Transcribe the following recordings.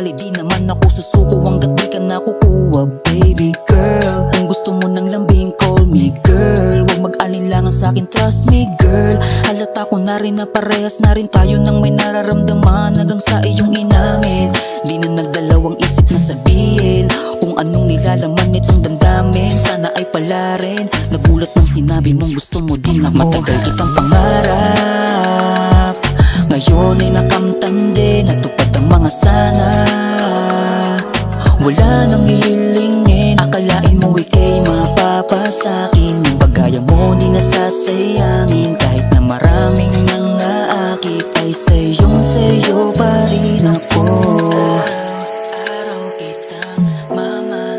sakali di naman ako susuko hanggat di ka nakukuha, baby girl. Kung gusto mo ng lambing, call me girl. Huwag mag-alinlangan sa'kin, trust me girl. Halata ko na rin na parehas na rin tayo nang may nararamdaman hanggang sa iyong inamin. Di na nagdalawang isip na sabihin kung anong nilalaman nitong damdamin. Sana ay pala rin nagulat nang sinabi mong gusto mo din ako. Matagal kitang pangarap, ngayon ay nakamtan din, natupad ang mga sana. Wala nang hihilingin, akalain mo ika'y mapapasakin. Yung bagaya mo di nasasayangin, kahit na maraming nang aakit ay sa'yo pa rin ako. Araw-araw kitang mamahalin,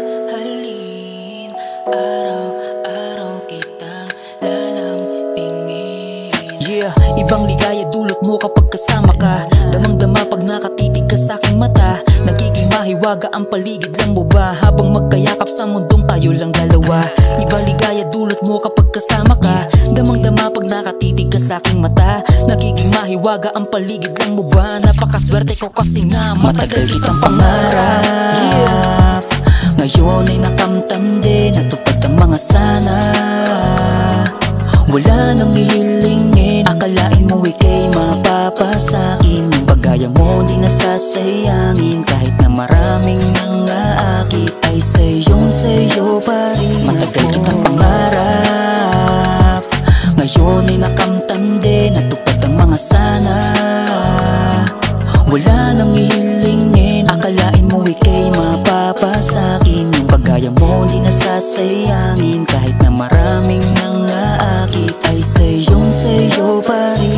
araw-araw kitang lalampingin. Yeah, ibang ligaya dulot mo kapag kasama ka. Damang-dama pag nakatitig ka sa'king mata. Nagiging mahiwaga ang paligid lang mo ba, habang magkayakap sa mundong tayo lang dalawa. Ibang ligaya dulot mo kapag kasama ka. Damang-dama pag nakatitig ka sa'king mata. Nagiging mahiwaga ang paligid lang mo ba. Napakaswerte ko kasi nga matagal kitang pangarap. Yeah. Ngayon ay nakamtan din, natupad ang mga sana. Wala nang hihilingin, akalain mo ika'y mapapasakin. Yung bagaya mo di nasasayangin, kahit na maraming nang aakit ay sa'yo pa rin. Matagal kitang pangarap, ngayon ay nakamtan din, natupad ang mga sana. Wala nang hihilingin, akalain mo ika'y mapapasakin. Yung bagaya mo di nasasayangin, kahit na maraming nang aakit ay sa'yo pa rin.